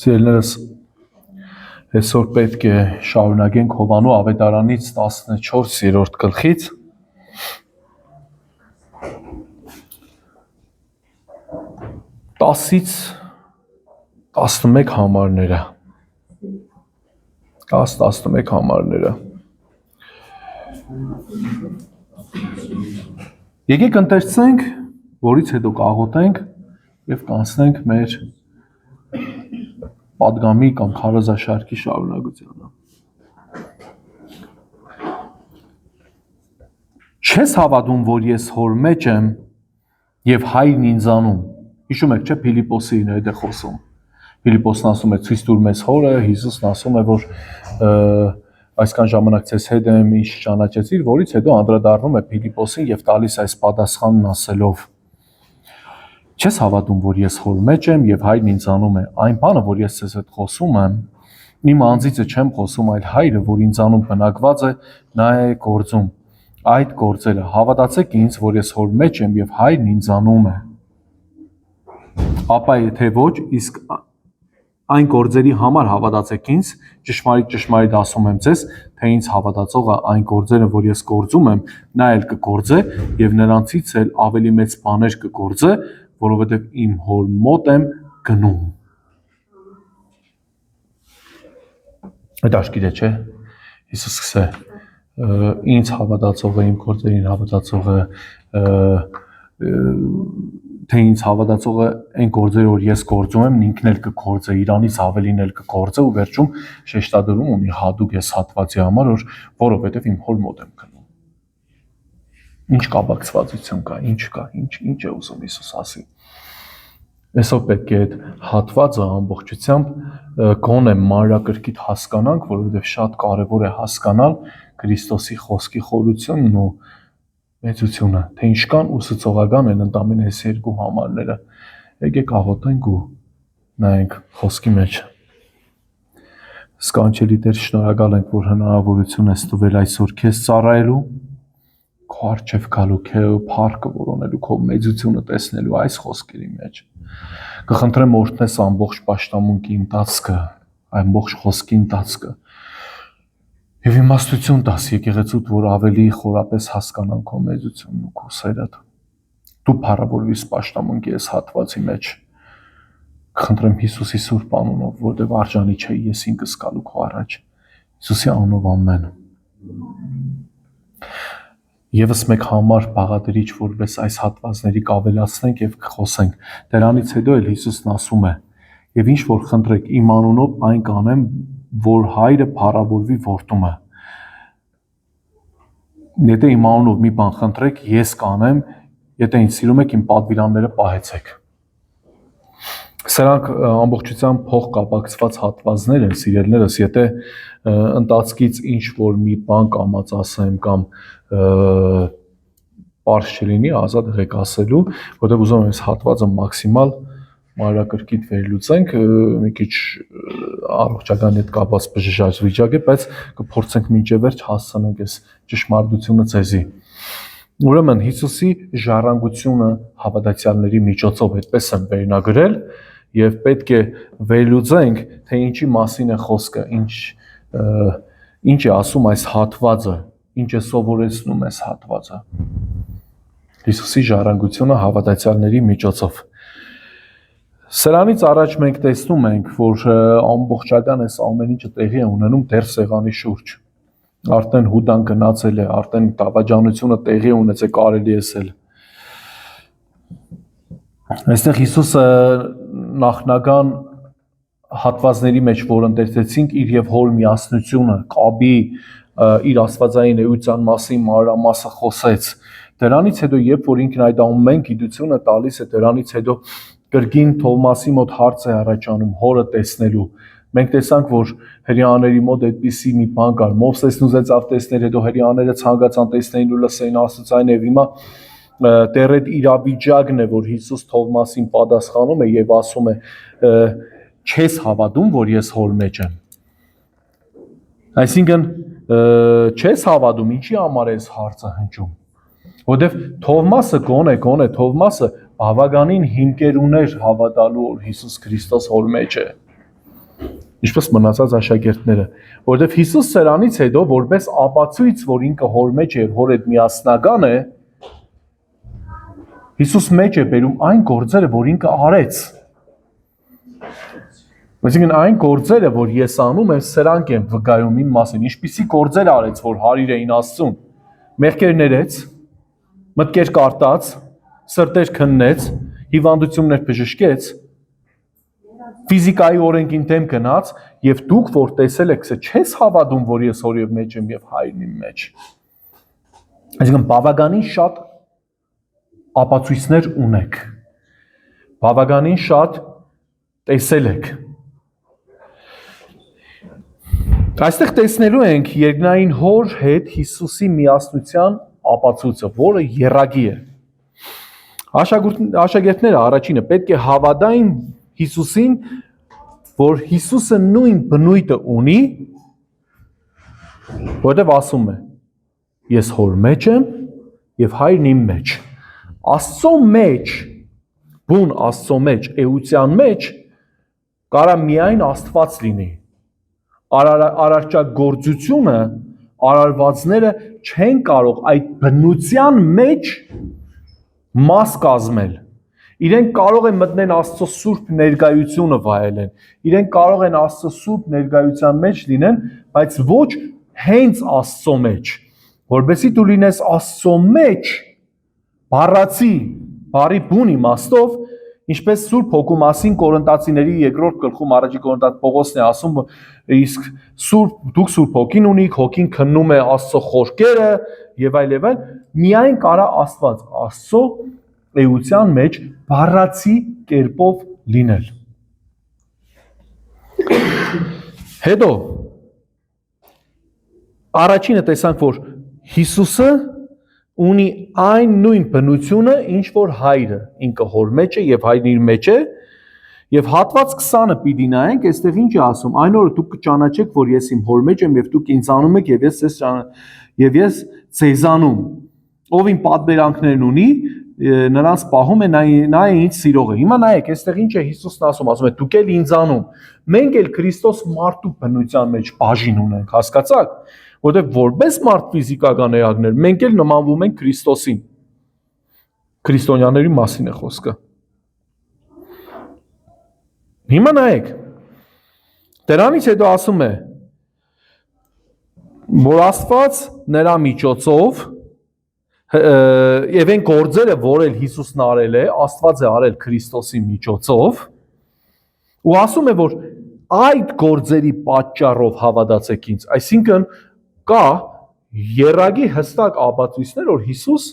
Սիրելիներս, այսօր պետք է շարունակենք Հովանու ավետարանից 14-րդ գլխից։ 10-ից 11 համարները։ 10-11 համարները։ Եկեք ընթերցենք, որից հետո կաղոթենք եւ կանցնենք մեր պատգամի կամ քարոզաշարքի շարունակությանը։ Չես հավատում, որ ես հոր մեջ եմ եւ հայրն ինձանում։ Հիշում եք, չէ՞, Փիլիպոսին հետ է խոսում։ Փիլիպոսն ասում է՝ ցույց տուր մեզ հորը, Հիսուսն ասում է, որ այսքան ժամանակ ցես հետ եմ, ինչ ճանաչեցիր, որից հետո անդրադառնում է Փիլիպոսին եւ տալիս այս պատասխանն ասելով. Չես հավատում, որ ես հոր մեջ եմ եւ հայրն ինձանում է։ Այն բանը, որ ես ցես հետ խոսում եմ, իմ անձիցը չեմ խոսում, այլ հայրը, որ ինձանում բնակված է, նա է գործում այդ գործերը։ Հավատացեք ինձ, որ ես հոր մեջ եմ եւ հայրն ինձանում է։ Ապա եթե ոչ, իսկ այն գործերի համար հավատացեք ինձ, ճշմարիտ ասում եմ ձեզ, թե ինձ հավատացողը այն գործերը, որ ես գործում եմ, նա էլ կգործե եւ նրանցից էլ ավելի մեծ բաներ կգործե, որովհետև իմ հոր մոտ եմ գնում։ Այդ աշկիտ է, չէ՞։ Հիսուս սկսե ինձ հավատացողը, իմ գործերին հավատացողը, թե ինձ հավատացողը այն գործերը, որ ես գործում եմ, ինքն էլ կգործե, իրանից ավելին էլ կգործե ու վերջում շեշտադրում ունի հատուկ այս հատվածի համար, որովհետև իմ հոր մոտ եմ գնում։ Ինչ կապակցվածություն կա, ինչ է ուզում Հիսուս ասի։ Այսօր պետք է այդ հատվածը ամբողջությամբ գոնե մանրակրկիտ հասկանանք, որովհետև շատ կարևոր է հասկանալ Քրիստոսի խոսքի խորությունն ու մեծությունը, թե ինչքան ուսուցողական են ընդամենը այս երկու համարները։ Եկեք աղոթենք ու նայենք խոսքի մեջ։ Սքանչելի Տեր, շնորհակալ ենք, որ հնարավորություն ես տվել այսօր քեզ ծառայելու, քո առջև գալու, քո փառքը որոնելու, քո մեծությունը տեսնելու այս խոսքերի մեջ։ Կխնդրեմ օրհնես ամբողջ պաշտամունքի ընթացքը, ամբողջ խոսքի ընթացքը։ Եվ իմաստություն տաս եկեղեցուդ, որ ավելի խորապես հասկանան քո մեծությունն ու քո սերը։ Դու փառավորվիր պաշտամունքի այս հատվածի մեջ։ Կխնդրեմ Հիսուսի սուրբ անունով, որտեղ արժանի չէ ես ինքս գալու քո առաջ։ Հիսուսի անունով ամեն։ Եվս մեկ համար բաղադրիչ, որպես այս հատվածների կավելացնենք եւ կխոսենք։ Դրանից հետո էլ Հիսուսն ասում է. Եվ ինչ որ խնդրեք իմ անունով, այն կանեմ, որ հայրը փառավորվի որդում է։ Եթե իմ անունով մի բան խնդրեք, ես կանեմ, եթե ինձ սիրում եք, իմ պատվիրանները պահեցեք։ Սրանք ամբողջությամբ փոխկապակցված հատվածներ են, սիրելիներս, եթե ընթացքից ինչ որ մի բան կամած ասեմ կամ պարզ չլինի, ազատ եղեք ասելու, որտեղ ուզում եմ այս հատվածը մաքսիմալ մանրակրկիտ վերլուծենք, մի քիչ առողջական հետ կապված բժշկած վիճակ է, բայց կփորձենք մինչև վերջ հասցնենք այս ճշմարտությունը ձեզի։ Ուրեմն Հիսուսի ժառանգությունը հավատացյալների միջոցով այդպես են վերնագրել եւ պետք է վերլուծենք, թե ինչի մասին է խոսքը, ինչ է ասում այս հատվածը, ինչ է սովորեցնում այս հատվածը։ Հիսուսի ժառանգությունը հավատացյալների միջոցով։ Սրանից առաջ մենք տեսնում ենք, որ ամբողջական այս ամեն ինչը տեղի է ունենում դեռ սեղանի շուրջ։ Արդեն Հուդան գնացել է, արդեն դավաճանությունը տեղի ունեցել, կարելի է։ Այստեղ Հիսուսը նախնական հատվածների մեջ, որ ընթերցեցինք, իր եւ հոր միասնությունը, կաբի, իր աստվածային էության մասին մանրամասը խոսեց։ Դրանից հետո, երբ որ ինքն այդ ամեն գիտությունը տալիս է, դրանից հետո կրկին Թովմասի մոտ հարց է առաջանում հորը տեսնելու։ Մենք տեսանք, որ հրեաների մոտ այդպիսի մի բան կար։ Մովսեսն ուզեցավ տեսնել, հետո հրեաները ցանկացան տեսնեին ու լսեին Աստծային, եւ հիմա դեռ այդ իրավիճակն է, որ Հիսուս Թովմասին պատասխանում է եւ ասում է. չես հավատում, որ ես հոր մեջ եմ։ Այսինքն չես հավատում, ինչի համար է այս հարցը հնչում։ Որտեվ Թովմասը գոնե Թովմասը բավականին հիմքեր ուներ հավատալու, որ Հիսուս Քրիստոս հոր մեջ է։ Ինչպես մնացած աշակերտները, որովհետև Հիսուս սրանից հետո որպես ապացույց, որ ինքը հոր մեջ է եւ հոր հետ միասնական է, Հիսուս մեջ է բերում այն գործերը, որ ինքը արեց։ Այսինքն այն գործերը, որ ես անում եմ, սրանք են վկայում իմ մասին, ինչպիսի գործեր արեց, որ հարիր էին Աստծուն։ Մեղքեր ներեց, մտքեր կարտած, սրտեր քննեց, հիվանդություններ բժշկեց, ֆիզիկայի օրենքին դեմ գնաց, եւ դուք որ տեսել եք, չես հավատում, որ ես հորի մեջ եմ եւ հայրն իմ մեջ։ Այսինքն բավականին շատ ապացույցներ ունեք։ Բավականին շատ տեսել եք։ Այստեղ տեսնելու ենք երկնային հոր հետ Հիսուսի միասնության ապացույցը, որը եռագի է։ Աշակերտները առաջինը պետք է հավատային Հիսուսին, որ Հիսուսը նույն բնույթը ունի, որտեղ ասում է. ես հոր մեջ եմ եւ հայրն իմ մեջ։ Աստծո մեջ, բուն Աստծո մեջ, էության մեջ կարա միայն Աստված լինի։ Արարչագործությունը, արարվածները չեն կարող այդ բնության մեջ մաս կազմել։ Իրենք կարող են մտնել Աստծո սուրբ ներկայությունը վայելեն։ Իրենք կարող են Աստծո սուրբ ներկայության մեջ լինեն, բայց ոչ հենց Աստծո մեջ։ Որբեսի դու լինես Աստծո մեջ, բառացի, բարի բուն իմաստով, ինչպես Սուրբ Հոգու մասին Կորինթացիների 2-րդ գլխում առաջի Կորինթաց Պողոսն է ասում, իսկ դուք Սուրբ Հոգին ունիք, Հոգին քննում է Աստծո խորքերը եւ այլ, միայն կարա Աստված Աստծո էության մեջ բառացի կերպով լինել։ Հետո առաջինը տեսանք, որ Հիսուսը ունի այն նույն բնությունը, ինչ որ հայրը, ինքը հոր մեջ է եւ հայրն իր մեջ է, եւ հատված 20-ը պիտի նայենք, այստեղ ինչ է ասում. այն օրը դուք կճանաչեք, որ ես իմ հոր մեջ եմ եւ դուք ինձանում եք եւ ես ձեզանում։ Ով իմ պատբերանքներն ունի, նրանց պահում է, նա է ինձ սիրող է։ Հիմա նայեք, այստեղ ինչ է Հիսուսն ասում է դուք էլ ինձանում։ Մենք էլ Քրիստոս մարդու բնության մեջ բաժին ունենք, հասկացաք։ Որտեղ որպես մարդ ֆիզիկական էակներ, մենք էլ նմանվում ենք Քրիստոսին։ Քրիստոնյաների մասին է խոսքը։ Հիմա նայեք։ Դրանից հետո ասում է, որ Աստված նրա միջոցով եւ այն գործերը, որ էլ Հիսուսն արել է, Աստված է արել Քրիստոսի միջոցով, ու ասում է, որ այդ գործերի պատճառով հավատացեք ինձ, այսինքն կա եռագի հստակ ապացույցներ, որ Հիսուս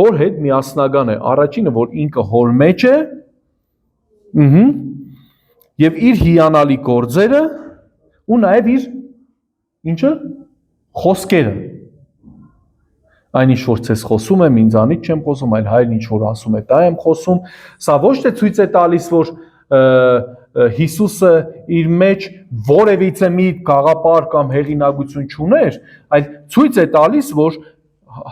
հոր հետ միասնական է։ Առաջինը, որ ինքը հոր մեջ է, եւ իր հիանալի գործերը ու նաեւ իր ինչը խոսքերը։ Այն ինչ որ ցես խոսում եմ, ինձանից չեմ խոսում, այլ հայրն ինչ որ ասում է, դա եմ խոսում։ Սա ոչ թե ցույց է տալիս, որ Հիսուսը իր մեջ որևիցե մի գաղափար կամ հեղինակություն չուներ, այլ ցույց է տալիս, որ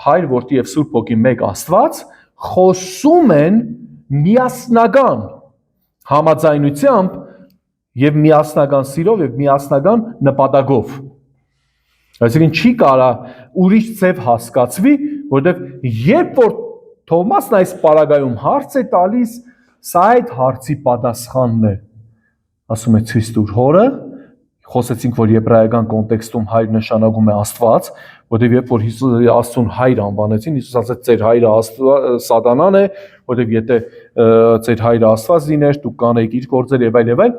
Հայր, Որդի եւ Սուրբ Հոգի մեկ Աստված խոսում են միասնական համաձայնությամբ եւ միասնական սիրով եւ միասնական նպատակով։ Այսինքն չի կարա ուրիշ ձև հասկացվի, որովհետեւ երբ որ Թովմասն այս պարագայում հարց է տալիս, սա այդ հարցի պատասխանն է։ Ասում է ցույց տուր հորը, խոսեցինք, որ եբրայական կոնտեքստում հայր նշանակում է Աստված, որովհետև երբ որ Հիսուսը Աստծուն հայր անվանեցին, Հիսուս ասաց ձեր հայրը Սատանան է, որովհետև եթե ձեր հայրը Աստված լիներ, դուք կանեիք իր գործերը եւ այլ,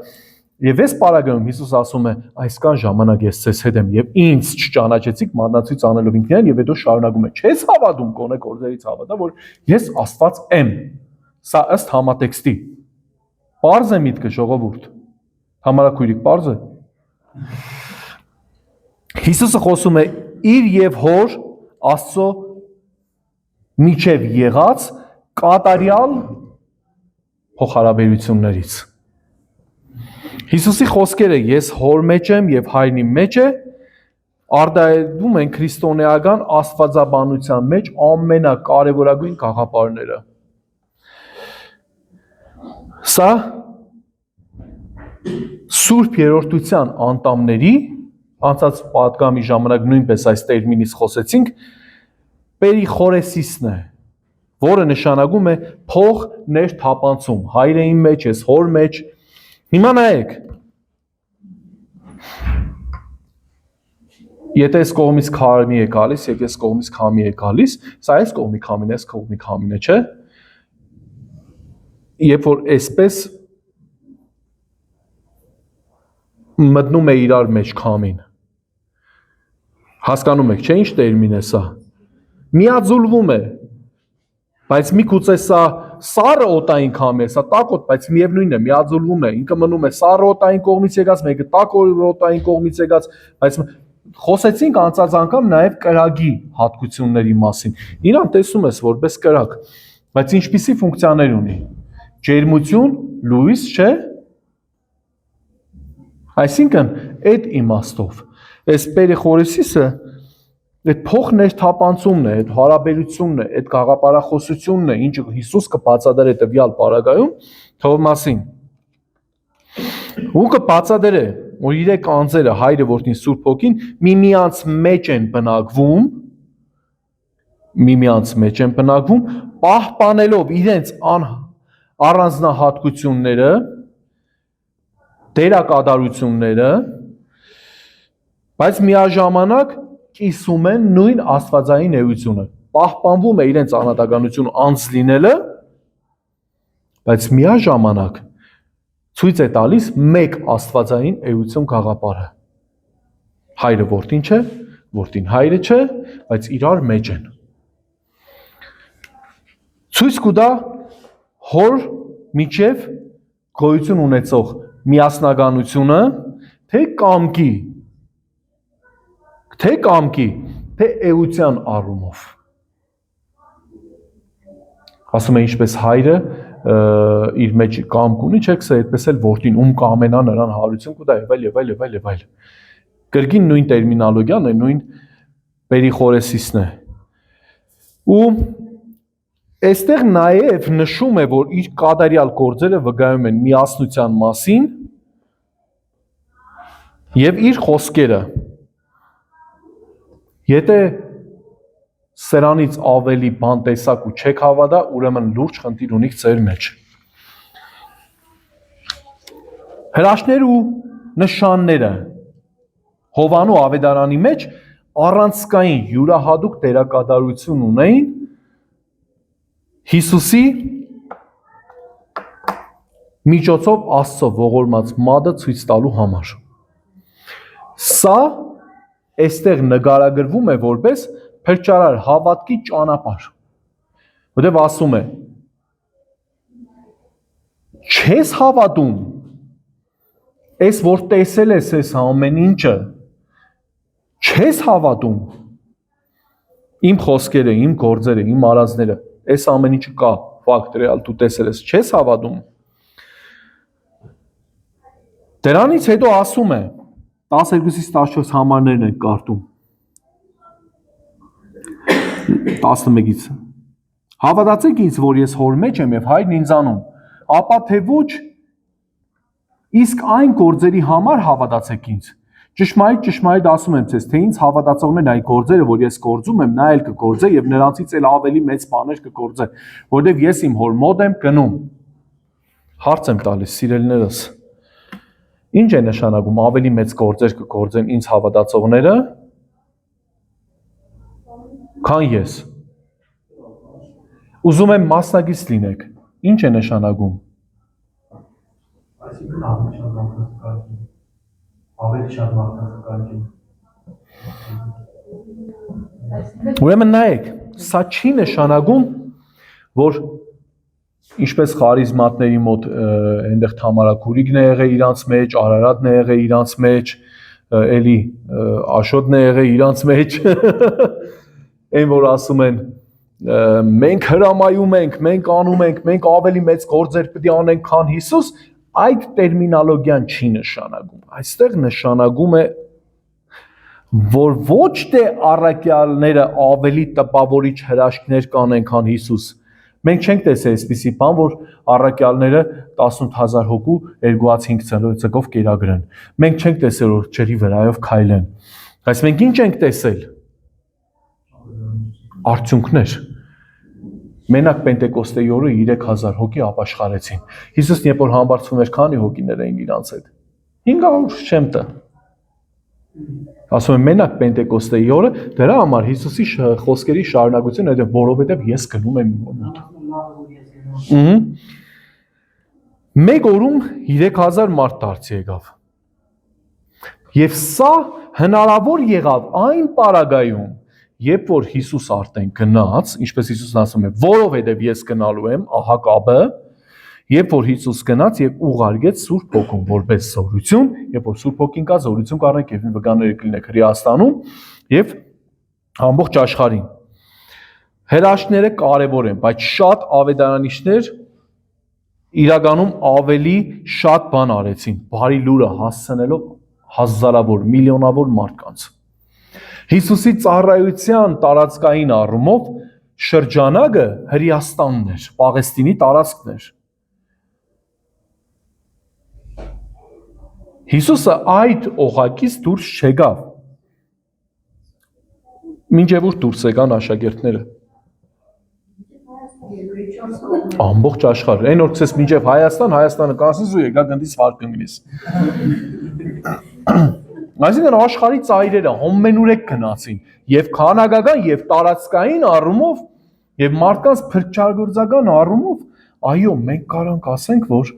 եւ այս պարագայում Հիսուս ասում է այսքան ժամանակ ես ձեզ հետ եմ եւ ինձ չճանաչեցիք մատնացույց անելով ինքնին եւ հետո շարունակում է չես հավատում կոնե գործերից հավատա, որ ես Աստված եմ։ Սա ըստ համատեքստի։ Պարզ է միտքը ժողովուրդ։ Համարակույրիկ պարզ է։ Հիսուսը խոսում է իր եւ հոր Աստծո միջև եղած կատարյալ փոխհարաբերություններից։ Հիսուսի խոսքերը ես հոր մեջ եմ եւ հայրն իմ մեջ է արտահայտվում են քրիստոնեական աստվածաբանության մեջ ամենակարևորագույն գաղափարները։ Սա Սուրբ երրորդության անդամների անցած պատգամի ժամանակ նույնպես այս տերմինից խոսեցինք, պերիխորեսիսն է, որը նշանակում է փող ներթափանցում, հայրը իմ մեջ, ես հոր մեջ։ Հիմա նայեք, եթե այս կողմից քամի է գալիս, եւ այս կողմից քամի է գալիս, սա այս կողմի քամին է, այս կողմի քամին է, չէ՞։ Երբ որ այսպես մտնում է իրար մեջ քամին, հասկանում եք, չէ՞, ինչ տերմին է սա։ Միաձուլվում է, բայց միգուցե սա սառը օդային քամի է, սա տաք օդ, բայց միևնույնն է, միաձուլվում է, ինքը մնում է սառը օդային կողմից եկած, մեկը տաք օդային կողմից եկած, բայց խոսեցինք անցած անգամ նաև կրակի հատկությունների մասին։ Իրան տեսնում ես որպես կրակ, բայց ինչպիսի ֆունկցիաներ ունի։ Ջերմություն, լույս, չէ՞։ Այսինքն, այդ իմաստով, այս պերիխորեսիսը այդ փող ներթափանցումն է, այդ հարաբերությունն է, այդ գաղափարախոսությունն է, ինչը Հիսուս կբացատրի տվյալ պարագայում Թովմասին։ Ու կբացատրի, որ իրեք անձերը, Հայրը, Որդին, Սուրբ Հոգին միմյանց մեջ են բնակվում, պահպանելով իրենց առանձնահատկությունները, դերակատարությունները, բայց միաժամանակ կիսում են նույն աստվածային էությունը, պահպանվում է իրենց անհատականություն անձ լինելը, բայց միաժամանակ ցույց է տալիս մեկ աստվածային էություն գաղափարը։ Հայրը որդին չէ, որդին հայրը չէ, բայց իրար մեջ են։ Ցույց կտա հոր միջև գոյություն ունեցող միասնականությունը, թե կամքի, թե էության առումով։ Ասում է ինչպես հայրը իր մեջ կամք ունի, չէ՞, սա այդպես էլ որդին ում կամենա նրան հարություն կտա եւ այլ։ Կրկին նույն տերմինոլոգիան է, նույն պերիխորեսիսն է։ Ու այստեղ նաեւ նշում է, որ իր կատարյալ գործերը վկայում են միասնության մասին եւ իր խոսքերը։ Եթե սրանից ավելի բան տեսակ ու չեք հավատա, ուրեմն լուրջ խնդիր ունիք ձեր մեջ։ Հրաշքներ ու նշանները Հովանու ավետարանի մեջ առանցքային յուրահատուկ դերակատարություն ունեին Հիսուսի միջոցով Աստծո ողորմած մատը ցույց տալու համար։ Սա այստեղ նկարագրվում է որպես փրկչարար հավատքի ճանապարհ, որտեղ ասում է. չես հավատում, այս որ տեսել ես այս ամեն ինչը, չես հավատում, իմ խոսքերը, իմ գործերը, իմ արածները, այս ամեն ինչը կա, ֆակտ, ռեալ, դու տեսել ես, չես հավատում։ Դրանից հետո ասում է, 12-ից 14 համարներն ենք կարդում։ 11-ից Հավատացեք ինձ, որ ես հոր մեջ եմ եւ հայրն ինձանում, ապա թե ոչ, իսկ այն գործերի համար հավատացեք ինձ։ Ճշմարիտ ասում եմ ձեզ, թե ինձ հավատացողներն այն գործերը, որ ես գործում եմ, նա էլ կգործե եւ նրանցից էլ ավելի մեծ բաներ կգործե, որովհետեւ ես իմ հոր մոտ եմ գնում։ Հարց եմ տալիս, սիրելիներս։ Ինչ է նշանակում ավելի մեծ գործեր կգործեն ինձ հավատացողները, քան ես։ Ուզում եմ մասնագից լինեք։ Ինչ է նշանակում։ Այսինքն ավելի շատ մարդկանց կարգին։ Ուրեմն նայեք, սա չի նշանակում, որ ինչպես խարիզմատների մոտ այնտեղ Թամարակուրիկն է եղել իրանց մեջ, Արարատն է եղել իրանց մեջ, էլի Աշոտն է եղել իրանց մեջ, այն որ ասում են մենք հրամայում ենք, մենք անում ենք, մենք ավելի մեծ գործեր պետք է անենք, քան Հիսուս, այդ տերմինոլոգիան չի նշանակում։ Այստեղ նշանակում է, որ ոչ թե առաքյալները ավելի տպավորիչ հրաշքներ կանեն, քան Հիսուս, Մենք չենք տեսել այսպիսի բան, որ առաքյալները 18000 հոգու 2-5 ցգով կերակրեն։ Մենք չենք տեսել, որ ջրի վրայով քայլեն։ Բայց մենք ինչ ենք տեսել։ Արդյունքներ։ Մենակ Պենտեկոստեի օրը 3000 հոգի ապաշխարեցին։ Հիսուսն երբ որ համբարձվում էր, քանի հոգիներ էին իրանց հետ։ 500 չեմ տա։ Ասում եմ մենակ Պենտեկոստեի օրը, դրա համար Հիսուսի խոսքերի շարունակությունը դա որովհետև ես գնում եմ իմ մոտ։ Մեկ օրում 3000 մարդ դարձի եկավ։ Եվ սա հնարավոր եղավ այն պարագայում, երբ որ Հիսուս արդեն գնաց, ինչպես Հիսուսն ասում է, որովհետև ես գնալու եմ, ահա կապը, երբ որ Հիսուս գնաց եւ ուղարկեց Սուրբ Հոգուն որպես զորություն, երբ որ Սուրբ Հոգին կա, զորություն կառնեք եւ վկաները կլինեք Հրեաստանում եւ ամբողջ աշխարհին։ Հրաշքները կարեւոր են, բայց շատ ավետարանիչներ իրականում ավելի շատ բան արեցին, բարի լուրը հասցնելով հազարավոր, միլիոնավոր մարդկանց։ Հիսուսի ծառայության տարածքային առումով շրջանակը Հրեաստանն էր, Պաղեստինի տարածքն էր։ Հիսուսը այդ օղակից դուրս չեկավ։ Մինչև որ դուրս եկան աշակերտները։ Ամբողջ աշխարհ։ Այն որ ցես մինչև Հայաստան, Հայաստանը կանցնես ու եկա գնդից վար կընկնես։ Այսինքն աշխարհի ծայրերը հոմենուրեք գնացին եւ քանակական եւ տարածքային առումով եւ մարդկանց փրկչագործական առումով, այո, մենք կարանք ասենք, որ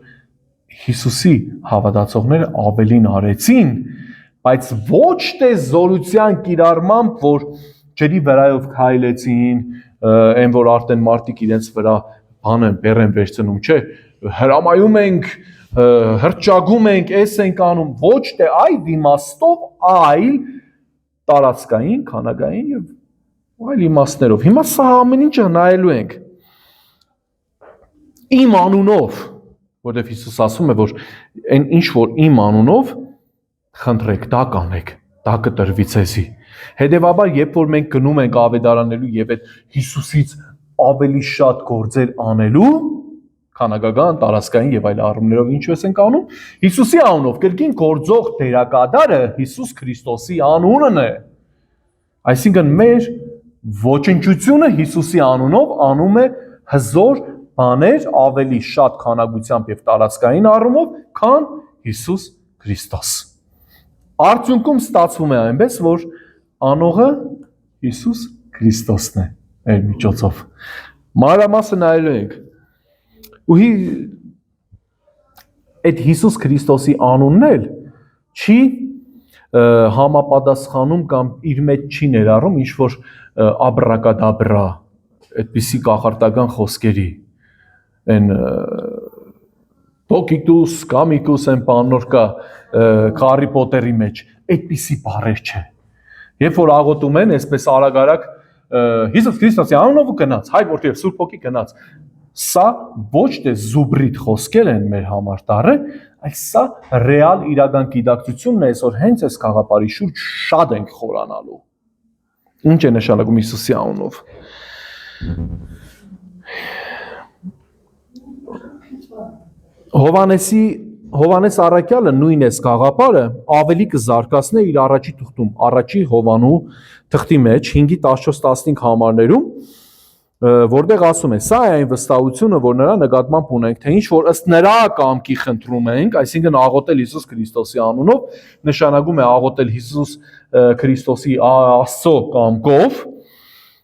Հիսուսի հավատացողները ավելին արեցին, բայց ոչ թե զորության կիրառմամբ, որ ջրի վրայով քայլեցին, այն որ արդեն մարդիկ իրենց վրա բան են բեռ են վերցնում, չէ, հրամայում ենք, հրճագում ենք, էս ենք անում, ոչ թե այդ իմաստով, այլ տարածքային, քանակային եւ այլ իմաստներով։ Հիմա սա ամեն ինչը նայելու ենք իմ անունով, որտեղ Հիսուս ասում է, որ այն ինչ որ իմ անունով խնդրեք, դա կանեք, դա կտրվի ցեզի։ Հետևաբար, երբ որ մենք գնում ենք ավետարանելու եւ այդ Հիսուսից ավելի շատ գործեր անելու, քանակական, տարածքային եւ այլ առումներով ինչպես ենք անում, Հիսուսի անունով կրկին գործող դերակատարը Հիսուս Քրիստոսի անունն է։ Այսինքն մեր ոչնչությունը Հիսուսի անունով անում է հզոր բաներ ավելի շատ քանակությամբ եւ տարածքային առումով, քան Հիսուս Քրիստոս։ Արդյունքում ստացվում է այնպես, որ անողը Հիսուս Քրիստոսն է մեր միջոցով։ Մանրամասը նայելու ենք։ Ու այդ Հիսուս Քրիստոսի անունն էլ չի համապատասխանում կամ իր մեջ չի ներառում ինչ որ աբրակադաբրա, այդպիսի կախարդական խոսքերի, այն Տոկիտուս, Կամիկուս են բանոր կա Հարի Պոտերի մեջ, այդպիսի բառեր չէ։ Երբ որ աղոթում են, այսպես արագ-արագ Հիսուս Քրիստոսի անունով գնաց, հայ որդի եւ Սուրբ Հոգի գնաց։ Սա ոչ թե զուբրիտ խոսքեր են մեր համար տառը, այլ սա ռեալ իրական գիտակցությունն է, այսօր հենց այս խաղապարի շուրջ շատ ենք խորանալու։ Ինչ է նշանակում Հիսուսի անունով։ Հովանես առաքյալը նույն էս խաղապարը ավելի կզարգացնե իր առաջի թղթում, առաջի Հովանու թղթի մեջ 5:14-15 համարներում, որտեղ ասում է. սա է այն վստահությունը, որ նրա նկատմամբ ունենք, թե ինչ որ ըստ նրա կամքի խնդրում ենք, այսինքն աղոթել Հիսուս Քրիստոսի անունով, նշանակում է աղոթել Հիսուս Քրիստոսի Աստծո կամքով,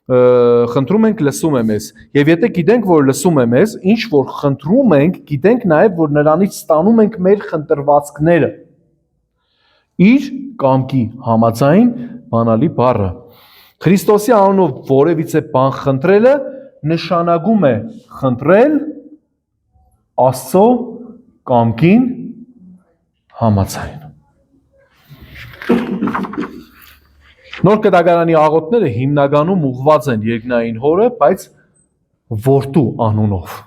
խնդրում ենք լսում է մեզ, եւ եթե գիտենք, որ լսում է մեզ, ինչ որ խնդրում ենք, գիտենք նաեւ, որ նրանից ստանում ենք մեր խնդրվածքները։ Իր կամքի համաձայն բանալի բառը։ Քրիստոսի անունով որևիցե բան խնդրելը նշանակում է խնդրել Աստծո կամքին համաձայն։ Նոր կտակարանի աղոթները հիմնականում ուղղված են երկնային հորը, բայց որդու անունով։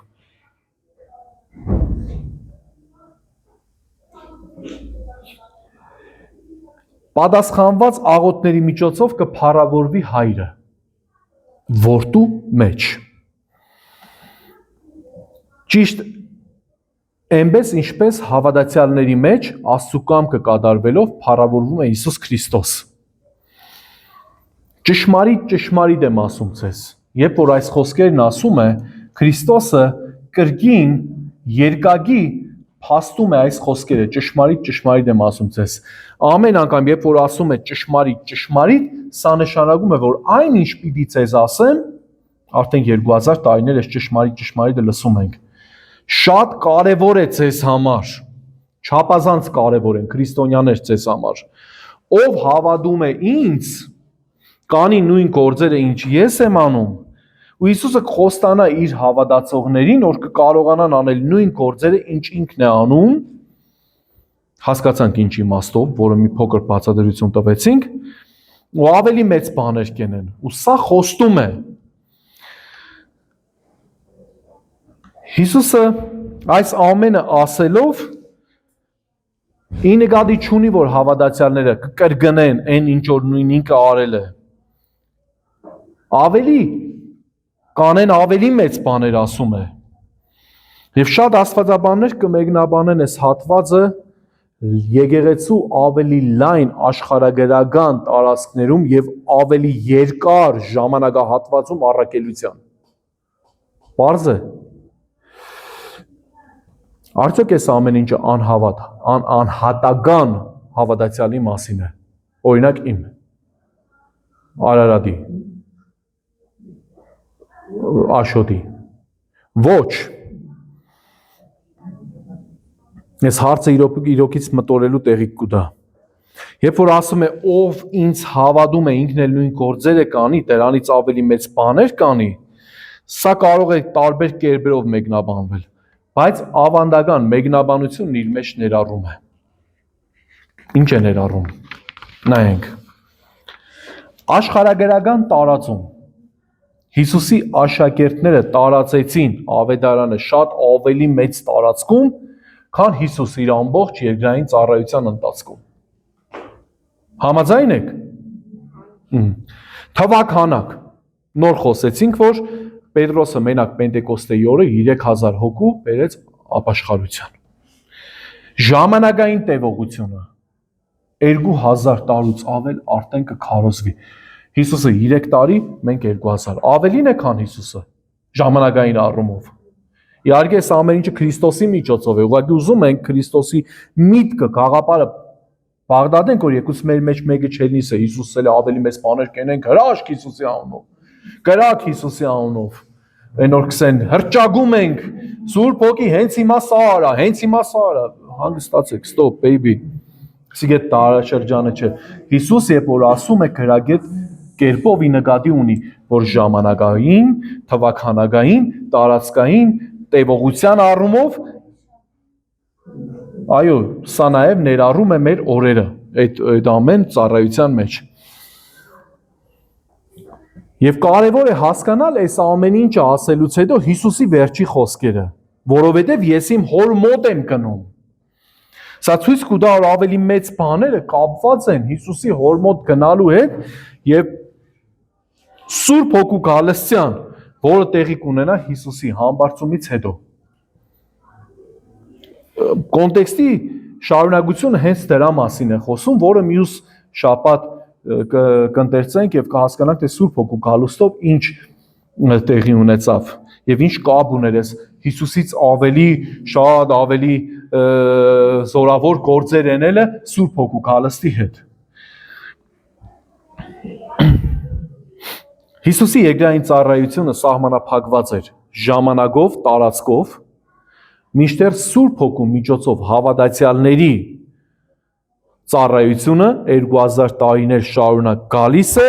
Պատասխանված աղոթների միջոցով կփառավորվի հայրը որդու մեջ։ Ճիշտ այնպես ինչպես հավատացյալների մեջ Աստծո կամքը կատարվելով փառավորվում է Հիսուս Քրիստոս։ Ճշմարիտ եմ ասում ձեզ, երբ որ այս խոսքերն ասում է, Քրիստոսը կրկին երկակի փաստում է այս խոսքերը, ճշմարիտ եմ ասում ձեզ։ Ամեն անգամ, երբ որ ասում է ճշմարիտ, սա նշանակում է, որ այն ինչ պիտի ձեզ ասեմ, արդեն 2000 տարիներ այս ճշմարիտը լսում ենք։ Շատ կարևոր է ձեզ համար, չափազանց կարևոր են քրիստոնյաներ ձեզ համար։ Ով հավատում է ինձ, կանի նույն գործերը, ինչ ես եմ անում, ու Հիսուսը կխոստանա իր հավատացողներին, որ կկարողանան անել նույն գործերը, ինչ ինքն է անում, հասկացանք ինչ իմաստով, որը մի փոքր բացատրություն տվեցինք, ու ավելի մեծ բաներ կենեն, ու սա խոստում է։ Հիսուսը այս ամենը ասելով ի նկատի չունի, որ հավատացյալները կկրկնեն այն ինչ որ նույն ինքը արել է։ Կանեն ավելի մեծ բաներ ասում է։ Եվ շատ աստվածաբաններ կմեկնաբանեն այս հատվածը եկեղեցու ավելի լայն աշխարհագրական տարածքներում եւ ավելի երկար ժամանակահատվածում առաքելության։ Պարզ է։ Արդյոք այս ամեն ինչը անհատական հավատացյալի մասին է։ Օրինակ իմ Արարատի Աշոտի։ Ոչ։ Այս հարցը իրոքից մտորելու տեղիք կուտա։ Երբ որ ասում է ով ինձ հավատում է, ինքն էլ նույն գործերը կանի, դրանից ավելի մեծ բաներ կանի, սա կարող է տարբեր կերպերով մեկնաբանվել, բայց ավանդական մեկնաբանությունն իր մեջ ներառում է։ Ինչ է ներառում։ Նայենք։ Աշխարհագրական տարածում Հիսուսի աշակերտները տարածեցին ավետարանը շատ ավելի մեծ տարածքում, քան Հիսուս իր ամբողջ երկրային ծառայության ընթացքում։ Համաձայն եք։ Թվականակ նոր խոսեցինք, որ Պետրոսը մենակ Պենտեկոստեի օրը 3000 հոգու բերեց ապաշխարության։ Ժամանակային տևողությունը 2000 տարուց ավել արդեն կքարոզվի։ Հիսուսը 3 տարի, մենք 2000, ավելին է, քան Հիսուսը, ժամանակային առումով։ Իհարկե, այս ամեն ինչը Քրիստոսի միջոցով է, ուղղակի ուզում ենք Քրիստոսի միտքը, գաղափարը Բաղդադենք, որ եկուս մեր մեջ մեկը չելնիսը, Հիսուսը էլ ավելի մեծ բաներ կենենք, հրաշք Հիսուսի անունով, կրակ Հիսուսի անունով, այն որ կսեն, հրճագում ենք, Սուրբ Հոգի, հենց հիմա սա արա, հանգստացեք, stop, baby, սիգետ տարաշրջանը չէ, Հիսուս երբ որ ասում է գրագետ կերպով ի նկատի ունի, որ ժամանակային, թվականագային, տարածքային, տևողության առումով, այո, սա նաև ներառում է մեր օրերը, այդ ամեն ծառայության մեջ։ Եվ կարևոր է հասկանալ այս ամեն ինչը ասելուց հետո Հիսուսի վերջի խոսքերը, որովհետև ես իմ հոր մոտ եմ գնում։ Սա ցույց կտա, որ ավելի մեծ բաները կապված են Հիսուսի հոր մոտ գնալու հետ եւ Սուրբ Հոգու գալստյան, որը տեղի կունենա Հիսուսի համբարձումից հետո։ Կոնտեքստի շարունակությունը հենց դրա մասին է խոսում, որը մյուս շաբաթ կընթերցենք եւ կհասկանանք, թե Սուրբ Հոգու գալուստով ինչ տեղի ունեցավ եւ ինչ կապ ուներ այս Հիսուսից շատ ավելի զորավոր գործեր անելը Սուրբ Հոգու գալստի հետ։ Հիսուսի երկրային ծառայությունը սահմանափակված էր ժամանակով, տարածքով, մինչդեռ Սուրբ Հոգու միջոցով հավատացյալների ծառայությունը 2000 տարիներ շարունակ գալիս է,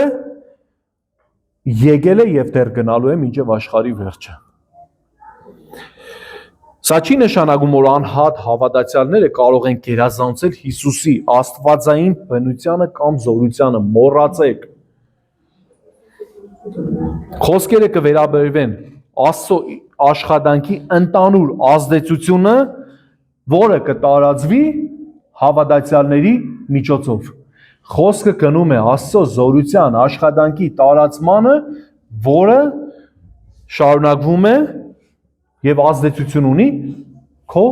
եկել է եւ դեռ գնալու է մինչեւ աշխարհի վերջը։ Սա չի նշանակում, որ անհատ հավատացյալները կարող են գերազանցել Հիսուսի աստվածային բնությանը կամ զորությանը, մոռացեք։ Խոսքերը կվերաբերվեն Աստծո աշխատանքի ընդանուր ազդեցությունը, որը կտարածվի հավատացյալների միջոցով։ Խոսքը գնում է Աստծո զորության աշխատանքի տարածմանը, որը շարունակվում է եւ ազդեցություն ունի քո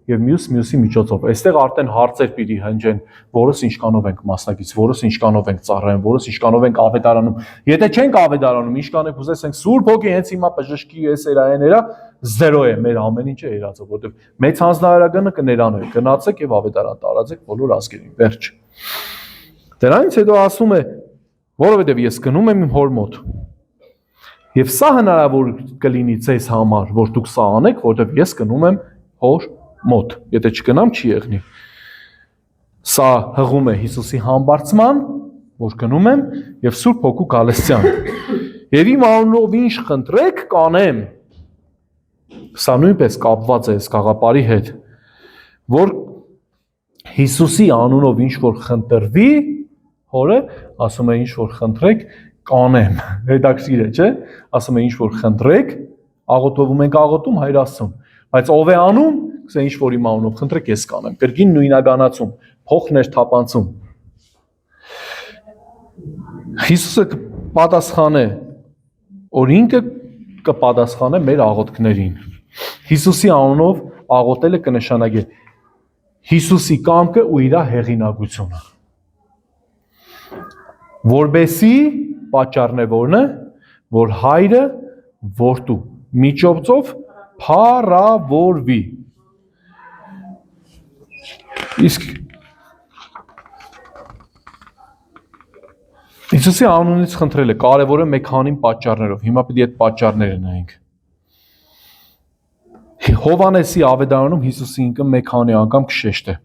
եւ մյուսի միջոցով։ Այստեղ արդեն հարցեր պիտի հնչեն, որս ինչքանով ենք մասնակից, որս ինչքանով ենք ծառայում, որս ինչքանով ենք ավետարանում։ Եթե չենք ավետարանում, ինչքան եք ուզես ենք Սուրբ Հոգի հենց հիմա բժշկի էս երայեները 0 է, մեր ամեն ինչը երածը, որովհետեւ մեծ հանձնարարականը կներանոյ, գնացեք եւ ավետարան տարածեք բոլոր ազգերին, վերջ։ Դրանից հետո ասում է, որովհետեւ ես գնում եմ իմ հոր մոտ։ Եվ սա հնարավոր կլինի ձեզ համար, որ դուք սա անեք, որովհետեւ ես գնում եմ հոր մոտ, եթե չգնամ չի եղնի։ Սա հղում է Հիսուսի համբարձման, որ գնում եմ եւ Սուրբ Հոգու գալստյան։ Եվ իմ անունով ինչ խնդրեք, կանեմ։ Սա նույնպես կապված է գաղափարի հետ, որ Հիսուսի անունով ինչ որ խնդրվի, հորը ասում է ինչ որ խնդրեք, կանեմ։ Հետաքրքիր է, չէ՞։ Ասում է ինչ որ խնդրեք, աղոթվում ենք աղոթում Հայր Աստծուն, բայց ով է անում, գսե ինչ որ իմ անունով խնդրեք ես կանեմ։ Կրկին նույնականացում, փոխներ թափանցում։ Հիսուսը պատասխանե, օրինքը կպատասխանե մեր աղոթքներին։ Հիսուսի անունով աղոթելը կնշանակի Հիսուսի կամքը ու իր հեղինակությունը։ Որբեսի պատճառն է որն է, որ Հայրը որդու միջոցով փառավորվի։ Իսկ Հիսուսի անունից խնդրելը կարևոր է մեկ քանի պատճառներով։ Հիմա պետք է այդ պատճառները նայենք։ Հովանեսի ավետարանում Հիսուսի ինքը մեկ քանի անգամ կշեշտ է։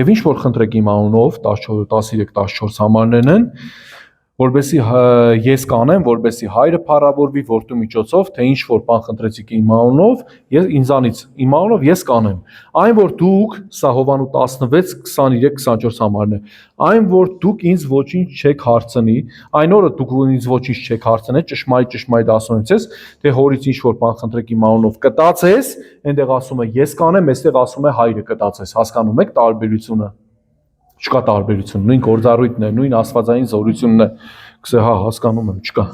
Եվ ինչ որ խնդրեք իմ անունով 13-14 համարներն են, որբեսի ես կանեմ, որբեսի Հայրը փառավորվի որդու միջոցով, թե ինչ որ բան խնդրեցիք իմ անունով, ինձանից իմ անունով ես կանեմ։ Այն որ դուք, սա Հովանու 16-23-24 համարն է, այն որ դուք ինձ ոչինչ չեք հարցնի, այն օրը դուք ինձ ոչինչ չեք հարցնել, ճշմարիտ ասում եմ ձեզ, թե հորից ինչ որ բան խնդրեք իմ անունով կտածես, այնտեղ ասում է ես կանեմ, այստեղ ասում է Հայրը կտածես, հասկանում եք տարբերությունը։ Չկա տարբերություն, նույն գործառույթն է, նույն աստվածային զորությունն է։ Գսե հա, հասկանում եմ, չկա։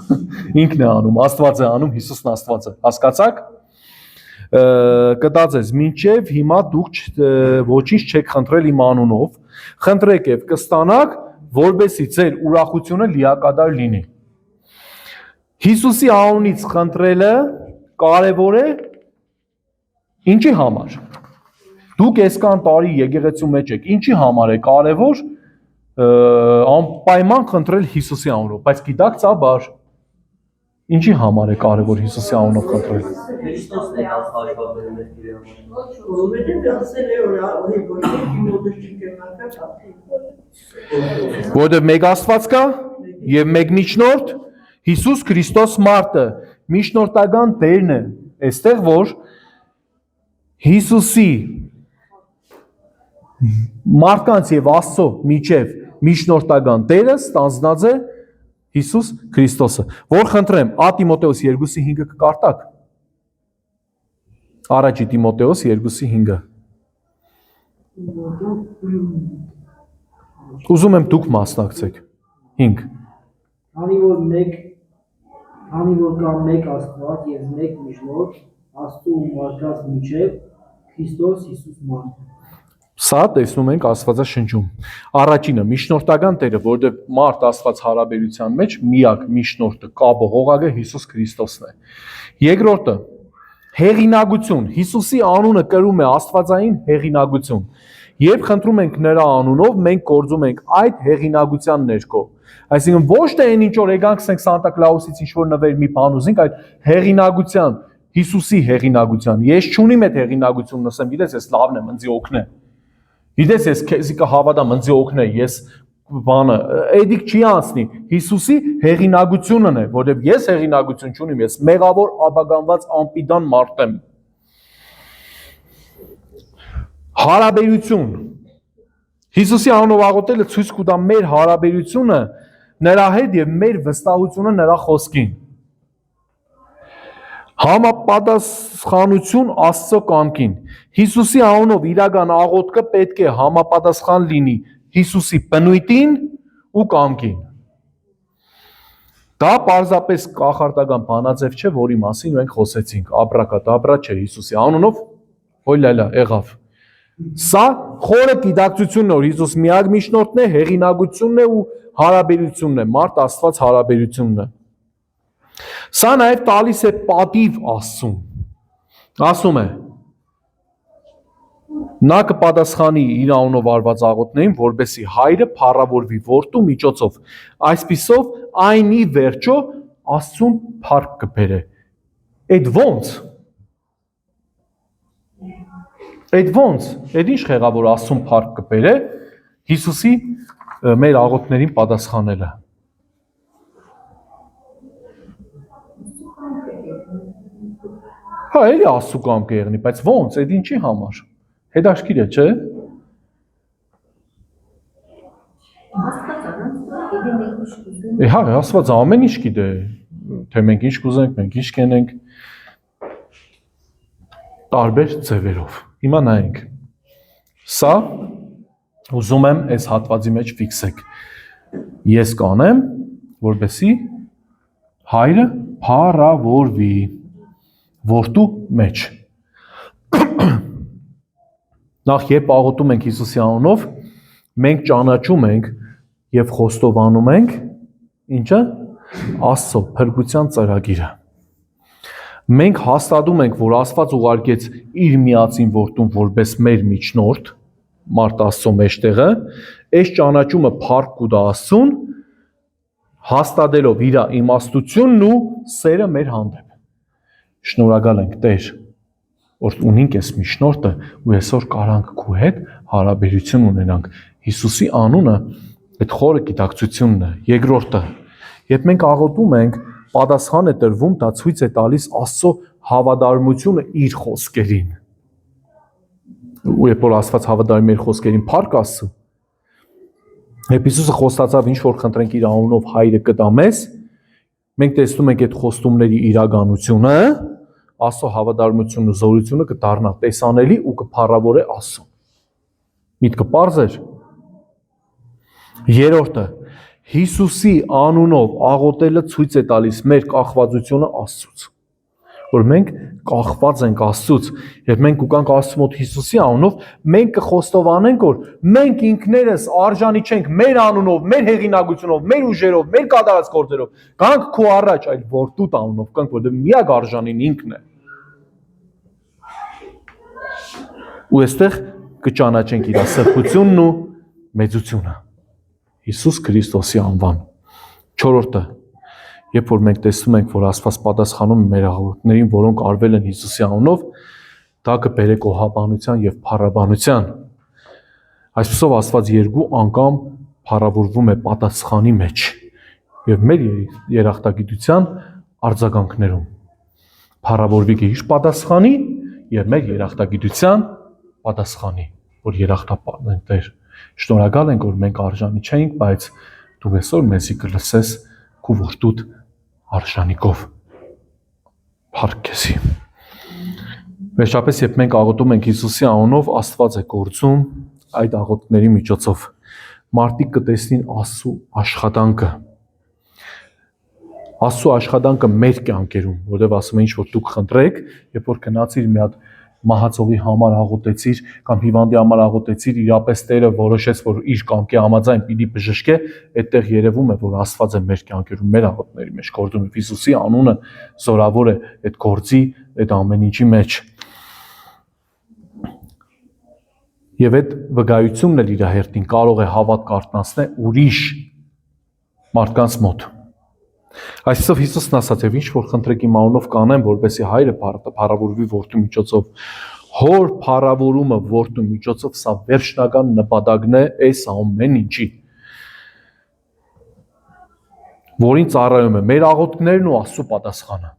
Ինքն է անում, Աստված է անում, Հիսուսն Աստված է։ Հասկացաք։ Կտածես, մինչև հիմա դուք ոչինչ չեք խնդրել իմ անունով, խնդրեք եւ կստանաք, որբեսի ձեր ուրախությունը լիակատար լինի։ Հիսուսի անունից խնդրելը կարևոր է ինչի համար։ Դուք այսքան տարի եկեղեցու մեջ եք, ինչի համար է կարևոր անպայման խնդրել Հիսուսի անունով, բայց գիտակ ցա բար ինչի համար է կարևոր Հիսուսի անունով խնդրել։ Քրիստոսն է աշխարհում մեր իրավունք։ Որտեղ մեկ Աստված կա եւ մեկ միջնորդ Հիսուս Քրիստոս մարդը, միջնորդական դերն է, այստեղ որ Հիսուսի մարդկանց եւ Աստծո միջև միջնորդական դերը ստանձնած է Հիսուս Քրիստոսը, որ խնդրեմ Տիմոթեոս 2:5 կկարտակ։ Առաջի Տիմոթեոս 2:5։ Ուզում եմ դուք մասնակցեք։ 5։ Քանի որ կա մեկ Աստված եւ մեկ միջնորդ Աստծո ու մարդկանց միջև Քրիստոս Հիսուս մարդը։ Սա տեսնում ենք Աստվածաշնչում։ Առաջինը միջնորդական տերը, որտեղ մարդ Աստված հարաբերության մեջ միակ միջնորդը կապը հողագը Հիսուս Քրիստոսն է։ Երկրորդը հեղինակություն, Հիսուսի անունը կրում է աստվածային հեղինակություն։ Երբ խնդրում ենք նրա անունով, մենք գործում ենք այդ հեղինակության ներքո։ Այսինքն ոչ թե այն ինչ որ եկանք Սանտա Կլաուսից ինչ որ նվեր մի բան ուզենք, այդ հեղինակության, Հիսուսի հեղինակության։ Ես չունիմ այդ հեղինակությունն, ասեմ, գիտես, ես լավն եմ, ինձ օգնե։ Գիտես, ես քեզի կհավատամ, ինձ օգնե, ես բանը, այդիկ չի անցնի։ Հիսուսի հեղինակությունն է, որովհետև ես հեղինակություն չունիմ, ես մեղավոր ապագանված անպիտան մարդ եմ։ Հարաբերություն։ Հիսուսի անունով աղոթելը ցույց կտա մեր հարաբերությունը նրա հետ եւ մեր վստահությունը նրա խոսքին։ Համապատասխանություն Աստծո կամքին։ Հիսուսի անունով իրական աղոթքը պետք է համապատասխան լինի Հիսուսի բնույթին ու կամքին։ Դա պարզապես կախարդական բանաձև չէ, որի մասին մենք խոսեցինք, աբրակադաբրա չէ Հիսուսի անունով, ոյ լալա, եղավ։ Սա խորը գիտակցությունն է, որ Հիսուս միակ միջնորդն է, հեղինակությունն է ու հարաբերությունն է, մարդ Աստված հարաբերությունն է։ Սա նաև տալիս է պատիվ Աստծուն։ Ասում է. նա կպատասխանի իր անունով արված աղոթներին, որբեսի հայրը փառավորվի որդու միջոցով։ Այսպիսով այն ի վերջո Աստծուն փառք կբերե։ Այդ ո՞նց։ Այդ ինչ եղավ, որ Աստծուն փառք կբերե, Հիսուսի մեր աղոթներին պատասխանելը։ Հա, էլի Աստծու կամքը եղնի, բայց ո՞նց, այդ ինչի համար։ Հետաքրքիր է, չէ՞։ Հա, Աստված ամեն ինչ գիտե, թե մենք ինչ կուզենք, մենք ինչ կենենք, տարբեր ձևերով։ Հիմա նայենք։ Սա ուզում եմ այս հատվածի մեջ ֆիքսեք։ Ես կանեմ, որպեսի հայրը փառավորվի որդու մեջ։ Նախ երբ աղոթում ենք Հիսուսի անունով, մենք ճանաչում ենք եւ խոստովանում ենք ինչը Աստծո փրկության ծրագիրը։ Մենք հաստատում ենք, որ Աստված ուղարկեց իր միածին որդուն որպես մեր միջնորդ, մարդ Աստծո մեջտեղը, այս ճանաչումը փառք կուտա Աստծուն, հաստատելով իր իմաստությունն ու սերը մեր հանդեպ։ Շնորհակալ ենք Տեր, որ ունենք այս միջնորդը ու այսօր կարանք քո հետ հարաբերություն ունենանք։ Հիսուսի անունը այդ խորը գիտակցությունն է։ Երկրորդը, երբ մենք աղոթում ենք, պատասխան է տրվում, դա ցույց է տալիս Աստծո հավատարմությունը իր խոսքերին։ Ու երբ որ Աստված հավատարիմ իր խոսքերին, փառք Աստծո։ Երբ Հիսուսը խոստացավ ինչ որ խնդրենք իր անունով հայրը կտա մեզ, մենք տեսնում ենք այդ խոստումների իրականությունը, Աստծո հավատարմությունն ու զորությունը կդառնա տեսանելի ու կփառավորե Աստծուն։ Միտքը պարզ էր։ Երրորդը, Հիսուսի անունով աղոթելը ցույց է տալիս մեր կախվածությունը Աստծուց, որ մենք կախված ենք Աստծուց, երբ մենք ուկանք Աստծու մոտ Հիսուսի անունով, մենք կխոստովանենք, որ մենք ինքներս արժանի չենք մեր անունով, մեր հեղինակությունով, մեր ուժերով, մեր կատարած գործերով, գանք քո առաջ, այլ որդուդ անունով կանք, որտեղ միակ արժանին ինքն է։ Ու այստեղ կճանաչենք իր սրբությունն ու մեծությունը։ Հիսուս Քրիստոսի անվան։ Չորրորդը, երբ որ մենք տեսնում ենք, որ Աստված պատասխանում է մեր աղոթներին, որոնք արվել են Հիսուսի անունով, դա կբերե կոհաբանության եւ փառաբանության։ Այսպեսով Աստված երկու անգամ փառավորվում է պատասխանի մեջ եւ մեր երախտագիտության արձագանքներում։ Փառավորվի իր պատասխանի եւ մեր երախտագիտության պատասխանի, որ երախտապարտ ենք Տեր։ Շնորհակալ ենք, որ մենք արժանի չենք, բայց դու այսօր մեզի կլսես քո որդուդ արժանիկով։ Փառք քեզի։ Վերջապես, երբ մենք աղոթում ենք Հիսուսի անունով, Աստված է գործում այդ աղոթքների միջոցով։ Մարդիկ կտեսնին Աստծո աշխատանքը։ Աստծո աշխատանքը մեր կյանքերում, որտեղ ասում են ինչ որ դուք խնդրեք, երբ որ գնացիր մի հատ մահացողի համար աղոթեցիր կամ հիվանդի համար աղոթեցիր, իրապես Տերը որոշեց, որ իր կամքի համաձայն պիտի բժշկե, այդտեղ երևում է, որ Աստված է մեր կյանքերում, մեր աղոթքների մեջ գործում է։ Հիսուսի անունը զորավոր է այդ գործի, այդ ամեն ինչի մեջ։ Եվ այդ վկայությունն էլ իր հերթին կարող է հավատք արթնացնել ուրիշ մարդկանց մոտ։ Այսպեսով Հիսուսն ասաց, եւ ինչ որ խնդրեք իմ անունով կանեմ, որպեսզի հայրը փառավորվի որդու միջոցով, հոր փառավորումը որդու միջոցով, սա վերջնական նպատակն է այս ամեն ինչի, որին ծառայում է մեր աղոթքներն ու Աստծո պատասխանը։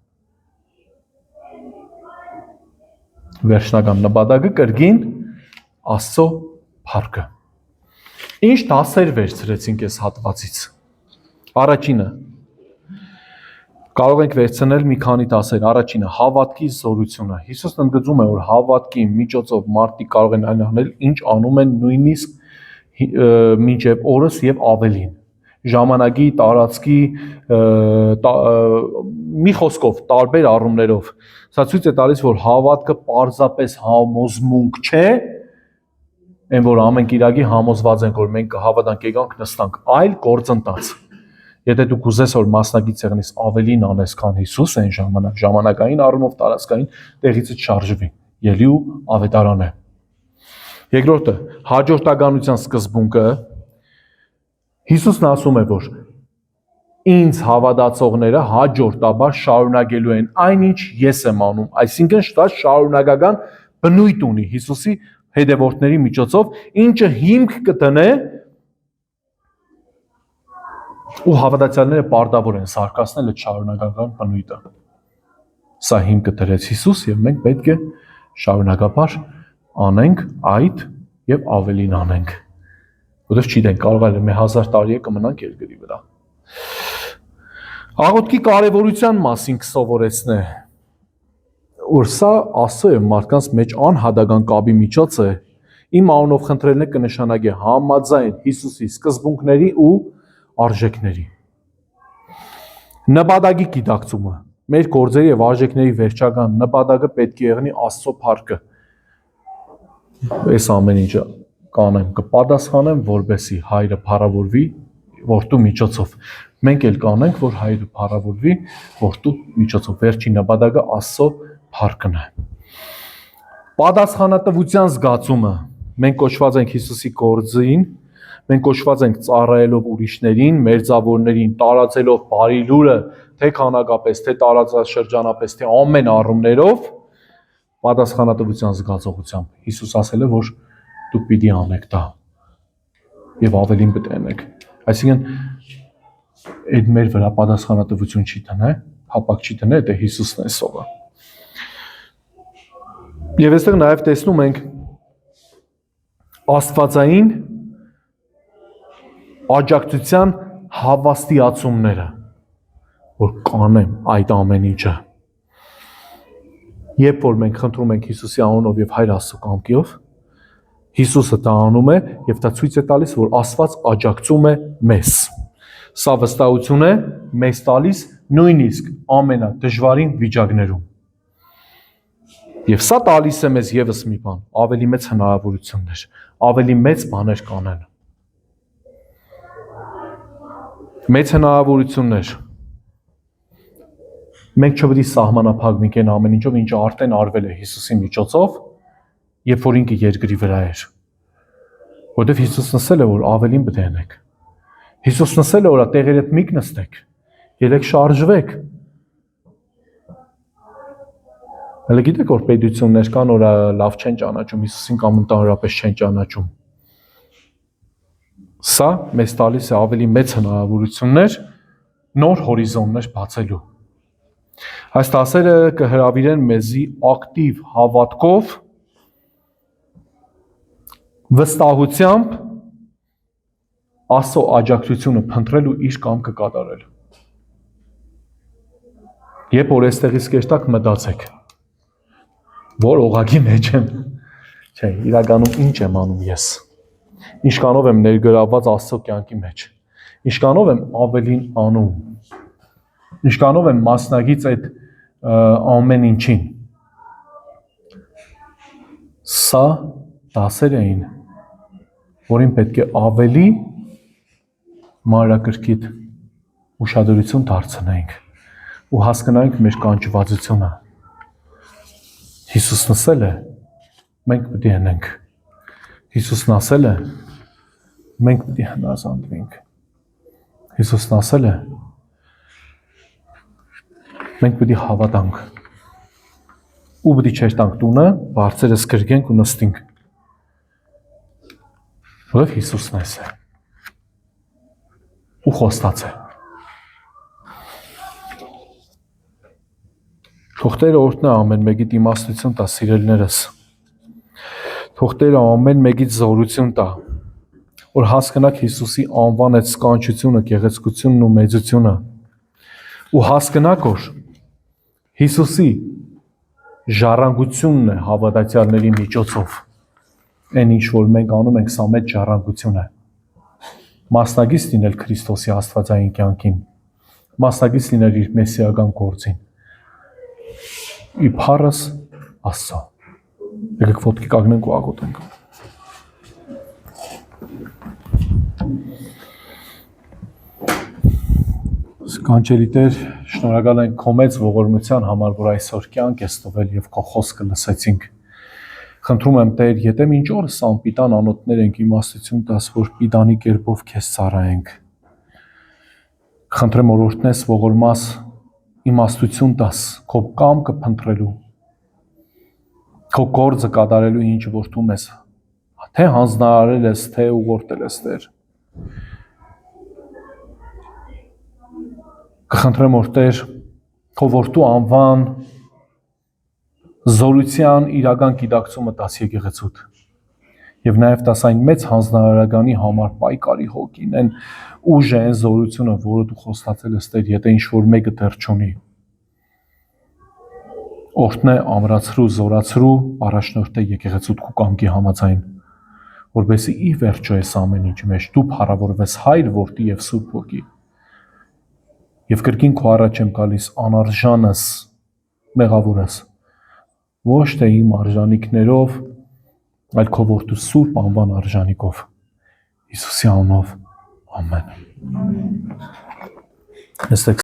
Վերջնական նպատակը կրկին Աստծո փառքը։ Ինչ դասեր վերցրեցինք այս հատվածից։ Առաջինը կարող ենք վերցնել մի քանի դասեր։ Առաջինը հավատքի զորությունը։ Հիսուսն ընդգծում է, որ հավատքի միջոցով մարդիկ կարող են այն անել, ինչ անում են նույնիսկ մինչև օրս եւ ավելին։ ժամանակի, տարածքի, մի խոսքով, տարբեր առումներով։ Սա ցույց է տալիս, որ հավատքը պարզապես համոզմունք չէ, այն որ ամեն կիրակի համոզված ենք, որ մենք կհավատանք, եկանք նստանք, այլ գործընթաց։ Եթե դու կուզես, որ մասնակից եղնես ավելին անես, քան Հիսուս այն ժամանակային առումով տարածքային տեղից չշարժվի, ելի ու ավետարան է։ Երկրորդը, հաջորդականության սկզբունքը Հիսուսն ասում է, որ ինձ հավատացողները հաջորդաբար շարունակելու են այնինչ ես եմ անում, այսինքն դա շարունակական բնույթ ունի Հիսուսի հետևորդների միջոցով, ինչը հիմք կտնե ու հավատացյալները պարտավոր են սարքացնել այդ շարունակական բնույթը։ Սա հիմքը դրեց Հիսուս եւ մենք պետք է շարունակաբար անենք այդ եւ ավելին անենք։ Որովհետեւ չգիտենք, կարող է մի 1000 տարի է կմնանք երկրի վրա։ Աղոթքի կարևորության մասին կսովորեցնե, որ սա Աստծո եւ մարդկանց մեջ անհատական կապի միջոց է, իմ անունով խնդրելն է կնշանակի համաձայն Հիսուսի սկզբունքների ու արժեքների։ Նպատակի գիտակցումը, մեր գործերի եւ արժեքների վերջական նպատակը պետք է եղնի Աստծո փառքը։ Այս ամեն ինչը կանեմ, կպատասխանեմ, որբեսի հայրը փառավորվի որդու միջոցով։ Մենք էլ կանենք, որ հայրը փառավորվի որդու միջոցով։ Վերջին նպատակը Աստծո փառքն է։ Պատասխանատվության զգացումը, մենք կոչված ենք Հիսուսի գործին, մենք կոչված ենք ծառայելով ուրիշներին, մերձավորներին, տարածելով բարի լուրը, թե քանակապես, թե տարածաշրջանապես, թե ամեն առումներով, պատասխանատվության զգացողությամբ։ Հիսուս ասել է, որ դուք պիտի անեք դա եւ ավելին պետք է անեք։ Այսինքն այդ մեր վրա պատասխանատվություն չի տնե, հապակ չի տնե, դա Հիսուսն է սովը։ Եվ այստեղ նաեւ տեսնում ենք աստվածային աջակցության հավաստիացումները, որ կանեմ այդ ամեն ինչը։ Երբ որ մենք խնդրում ենք Հիսուսի անունով եւ Հայր Աստծո կամքով, Հիսուսը դա անում է եւ դա ցույց է տալիս, որ Աստված աջակցում է մեզ։ Սա վստահություն է մեզ տալիս նույնիսկ ամենադժվարին վիճակներում։ Եվ սա տալիս է մեզ եւս մի բան, ավելի մեծ հնարավորություններ, ավելի մեծ բաներ կանեն։ Մեծ հնարավորություններ։ Մենք չպետք է սահմանափակվենք այն ամեն ինչով, ինչը արդեն արվել է Հիսուսի միջոցով, երբ որ ինքը երկրի վրա էր։ Որտեվ Հիսուսն ասել է, որ ավելին պետք է անեք։ Հիսուսն ասել է, որ տեղերը մի կնստեք, ելեք շարժվեք։ Հələ գիտեք, որ պետություններ կան, որ լավ չեն ճանաչում, Հիսուսին կամ ընդհանրապես չեն ճանաչում։ Սա մեզ տալիս է ավելի մեծ հնարավորություններ, նոր հորիզոններ բացելու։ Այս դասերը կհրավիրեն մեզի ակտիվ հավատքով, վստահությամբ Աստծո աջակցությունը փնտրել ու իր կամքը կատարել։ Երբ որ այստեղից կերտակ մտածեք, որ օղակի մեջ եմ, չէ, իրականում ինչ եմ անում ես։ Ինչքանով եմ ներգրավված Աստծո կյանքի մեջ, ինչքանով եմ ավելին անում, ինչքանով եմ մասնագից այդ ամեն ինչին։ Սա դասեր էին, որին պետք է ավելի մանրակրկիտ ուշադրություն դարձնենք ու հասկանանք մեր կանչվածությունը։ Հիսուսն ասել է, մենք պետք է անենք։ Հիսուսն ասել է, մենք պետք է հնազանդվենք։ Հիսուսն ասել է, մենք պետք է հավատանք։ Ու պետք է չերտանք տունը, բարձրը սկրգենք ու նստենք։ Որով Հիսուսն է սա։ Ու խոստաց է։ Թող Տերը օրհնի ամեն մեկիդ իմաստություն տա, սիրելիներս։ Թող Տերը ամեն մեկիդ զորություն տա, որ հասկանաք Հիսուսի անվան այդ սկանչությունը, գեղեցկությունն ու մեծությունը։ Ու հասկանաք, որ Հիսուսի ժառանգությունն է հավատացյալների միջոցով։ Այն ինչ որ մենք անում ենք, սա մեծ ժառանգություն է։ Մասնագից լինել Քրիստոսի աստվածային կյանքին, մասնագից լինել իր մեսիական գործին։ Իբարս Աստծո։ Եկեք ոտքի կանգնենք ու աղոթենք։ Սկանչելի Տեր, շնորհակալ ենք քո մեծ ողորմության համար, որ այսօր կյանք ես տվել եւ քո խոսքը լսեցինք։ Խնդրում եմ Տեր, եթե մինչ օրս անպիտան անոթներ ենք, իմաստություն տաս, որ պիտանի կերպով քեզ ծառայենք։ Խնդրեմ օրհնես, ողորմաս, իմաստություն տաս քո կամքը փնտրելու, քո գործը կատարելու, ինչ որ դու մեզ թե հանձնարարել ես, թե ուղղորդել ես, Տեր։ Կխնդրեմ որ Տեր, քո որդու անվան զորության իրական գիտակցումը տաս եկեղեցուդ եւ նաեւ տաս այն մեծ հանձնարարականի համար պայքարի հոգին, այն ուժը, այն զորությունը, որը դու խոստացել ես Տեր, եթե ինչ որ մեկը դեռ չունի, օրհնե, ամրացրու, զորացրու, առաջնորդե եկեղեցուդ քո կամքի համաձայն, որովհետեւ ի վերջո այս ամեն ինչի մեջ դու փառավորվես Հայր, Որդի եւ Սուրբ Ոգի։ Եվ կրկին քո առաջ եմ գալիս անարժանս, մեղավորս, ոչ թե իմ արժանիքներով, այլ քո որդու սուրբ անվան արժանիքով։ Հիսուսի անունով, ամեն։